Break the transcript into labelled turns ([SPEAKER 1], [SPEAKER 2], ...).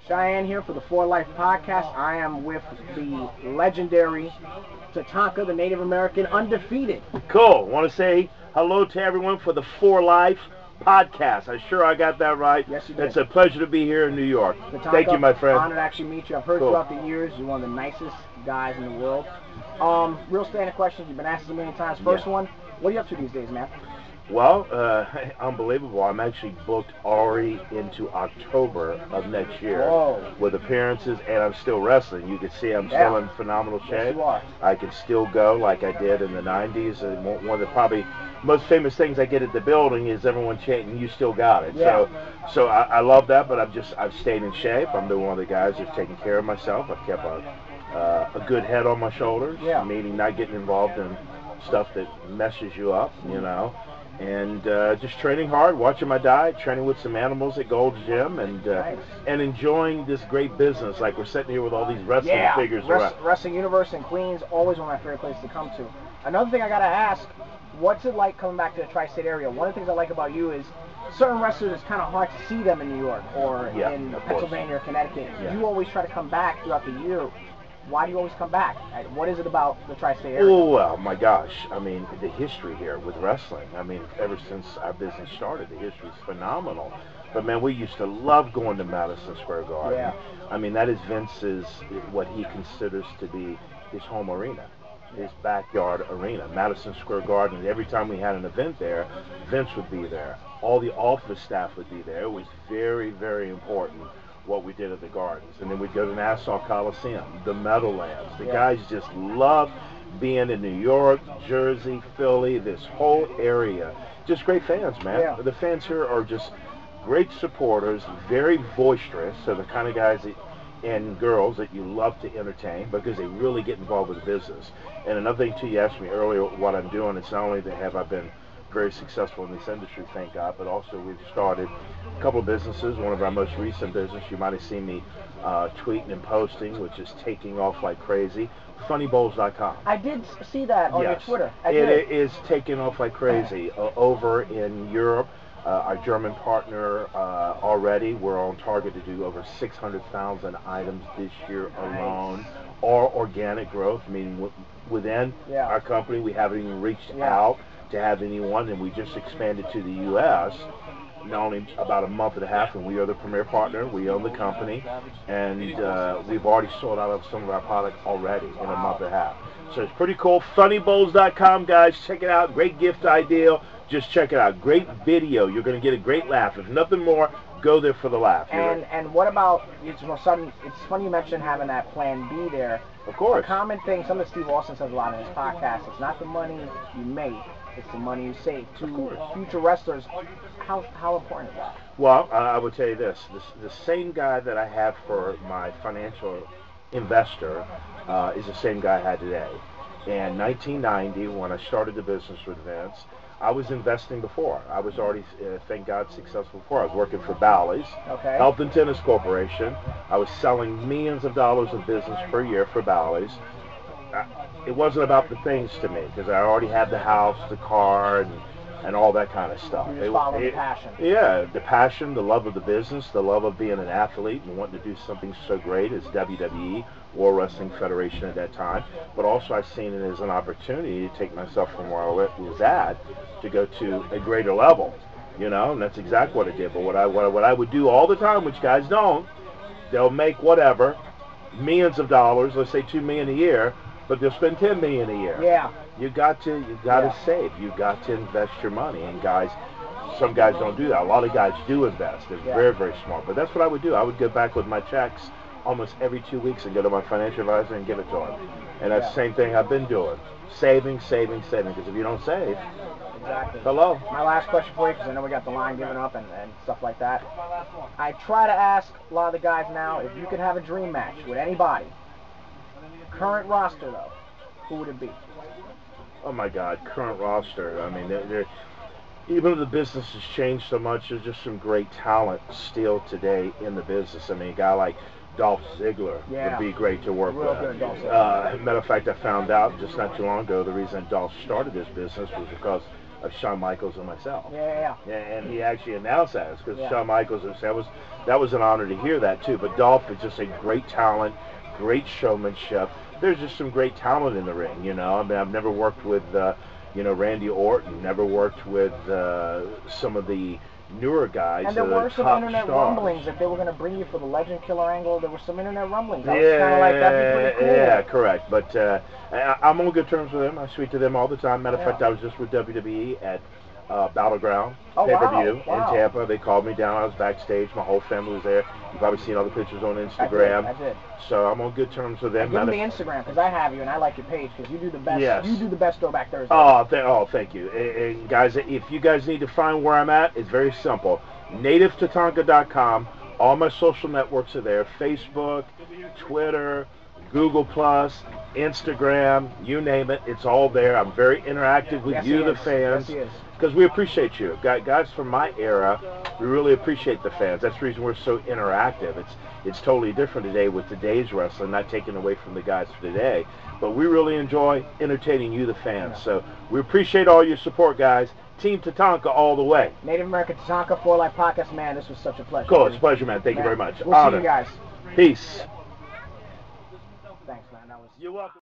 [SPEAKER 1] Cheyenne here for the For Life podcast. I am with the legendary Tatanka, the Native American undefeated.
[SPEAKER 2] Cool. Want to say hello to everyone for the For Life podcast. I'm sure I got that right.
[SPEAKER 1] Yes, you did.
[SPEAKER 2] It's a pleasure to be here in New York.
[SPEAKER 1] Tatanka,
[SPEAKER 2] Thank you, my friend.
[SPEAKER 1] Honored to actually meet you. I've heard
[SPEAKER 2] Cool.
[SPEAKER 1] throughout the years you're one of the nicest guys in the world. Real standard questions. You've been asked a million times. First one, what are you up to these days, man?
[SPEAKER 2] Well, unbelievable. I'm actually booked already into October of next year.
[SPEAKER 1] Whoa.
[SPEAKER 2] With appearances, and I'm still wrestling. You can see I'm still in phenomenal shape.
[SPEAKER 1] Yes, you are.
[SPEAKER 2] I can still go like I did in the 90s. And one of the probably most famous things I get at the building is everyone chanting, "You still got it."
[SPEAKER 1] Yeah.
[SPEAKER 2] So I love that, but I've stayed in shape. I'm one of the guys that's taking care of myself. I've kept a good head on my shoulders, meaning not getting involved in stuff that messes you up, you know. And just training hard, watching my diet, training with some animals at Gold's Gym, and
[SPEAKER 1] Nice.
[SPEAKER 2] and enjoying this great business. Like we're sitting here with all these wrestling figures around.
[SPEAKER 1] Wrestling Universe in Queens, always one of my favorite places to come to. Another thing I gotta ask, what's it like coming back to the tri-state area? One of the things I like about you is certain wrestlers, it's kind of hard to see them in New York or in Pennsylvania or Connecticut.
[SPEAKER 2] Yeah.
[SPEAKER 1] You always try to come back throughout the year. Why do you always come back? What is it about the tri-state area?
[SPEAKER 2] Oh, well, my gosh. I mean, the history here with wrestling. I mean, ever since our business started, the history is phenomenal. But, man, we used to love going to Madison Square Garden.
[SPEAKER 1] Yeah.
[SPEAKER 2] I mean, that is Vince's, what he considers to be his home arena, his backyard arena, Madison Square Garden. Every time we had an event there, Vince would be there. All the office staff would be there. It was very, very important what we did at the Gardens. And then we'd go to Nassau Coliseum, the Meadowlands. The guys just love being in New York, Jersey, Philly, this whole area. Just great fans, man.
[SPEAKER 1] Yeah.
[SPEAKER 2] The fans here are just great supporters, very boisterous. So the kind of guys and girls that you love to entertain because they really get involved with the business. And another thing, too, you asked me earlier what I'm doing. It's not only that have I been very successful in this industry, thank God, but also we've started a couple of businesses. One of our most recent business, you might have seen me tweeting and posting, which is taking off like crazy, funnybowls.com.
[SPEAKER 1] I did see that on your Twitter.
[SPEAKER 2] It is taking off like crazy over in Europe. Our German partner already, we're on target to do over 600,000 items this year alone. Or organic growth, meaning within our company, we haven't even reached out to have anyone, and we just expanded to the U.S. not only about a month and a half, and we are the premier partner. We own the company, and we've already sold out of some of our product already in a month and a half. So it's pretty cool. Funnybowls.com, guys. Check it out. Great gift idea. Just check it out. Great video. You're going to get a great laugh. If nothing more, go there for the laugh.
[SPEAKER 1] And what about, it's funny you mentioned having that plan B there.
[SPEAKER 2] Of course.
[SPEAKER 1] A common thing, something that Steve Austin says a lot in his podcast, it's not the money you make, it's the money you save. To future wrestlers, how important is that?
[SPEAKER 2] Well, I would tell you this. The same guy that I have for my financial investor is the same guy I had today. In 1990, when I started the business with Vince, I was investing before. I was already, thank God, successful before. I was working for Bally's, Health and Tennis Corporation. I was selling millions of dollars of business per year for Bally's. It wasn't about the things to me because I already had the house, the car, and all that kind of stuff.
[SPEAKER 1] You just followed the passion.
[SPEAKER 2] Yeah, the passion, the love of the business, the love of being an athlete and wanting to do something so great as WWE, World Wrestling Federation at that time. But also I've seen it as an opportunity to take myself from where I was at to go to a greater level, you know, and that's exactly what I did. But what I would do all the time, which guys don't, they'll make whatever, millions of dollars, let's say $2 million a year, but they'll spend $10 million a year.
[SPEAKER 1] Yeah.
[SPEAKER 2] You got to save. You got to invest your money. And guys, some guys don't do that. A lot of guys do invest. They're very, very smart. But that's what I would do. I would go back with my checks almost every 2 weeks and go to my financial advisor and give it to him. And that's the same thing I've been doing. Saving. Because if you don't save, hello.
[SPEAKER 1] My last question for you, because I know we got the line given up and stuff like that. I try to ask a lot of the guys now, if you could have a dream match with anybody, current roster though, who would it be?
[SPEAKER 2] Oh my God, current roster. I mean, even though the business has changed so much, there's just some great talent still today in the business. I mean, a guy like Dolph Ziggler would be great to work with. Matter of fact, I found out just not too long ago the reason Dolph started this business was because of Shawn Michaels and myself.
[SPEAKER 1] Yeah.
[SPEAKER 2] And he actually announced that because
[SPEAKER 1] Yeah.
[SPEAKER 2] Shawn Michaels, that was an honor to hear that too. But Dolph is just a great talent, great showmanship. There's just some great talent in the ring, you know. I mean, I've never worked with, Randy Orton, never worked with some of the newer guys.
[SPEAKER 1] And there were some internet rumblings that they were going to bring you for the Legend Killer angle. There were some internet rumblings. I was kind of like, that'd be pretty cool.
[SPEAKER 2] Yeah, correct. But I'm on good terms with them. I speak to them all the time. Matter of fact, I was just with WWE at Battleground pay-per-view in Tampa. They called me down. I was backstage. My whole family was there. You've probably seen all the pictures on Instagram.
[SPEAKER 1] I did.
[SPEAKER 2] So I'm on good terms with them.
[SPEAKER 1] Give me the Instagram because I have you and I like your page because you do the best.
[SPEAKER 2] Yes.
[SPEAKER 1] You do the best Throwback Thursday.
[SPEAKER 2] Thank you. And guys, if you guys need to find where I'm at, it's very simple. NativeTatanka.com. All my social networks are there. Facebook, Twitter, Google+, Instagram, you name it. It's all there. I'm very interactive with you, the fans.
[SPEAKER 1] Yes,
[SPEAKER 2] because we appreciate you. Guys from my era, we really appreciate the fans. That's the reason we're so interactive. It's totally different today with today's wrestling, not taken away from the guys for today. But we really enjoy entertaining you, the fans. So we appreciate all your support, guys. Team Tatanka all the way.
[SPEAKER 1] Native American Tatanka, For Life Podcast. Man, this was such a pleasure.
[SPEAKER 2] Cool, it's a pleasure, man. Thank you very much.
[SPEAKER 1] We'll see you guys.
[SPEAKER 2] Peace.
[SPEAKER 1] Thanks, man. That was...
[SPEAKER 2] You're welcome.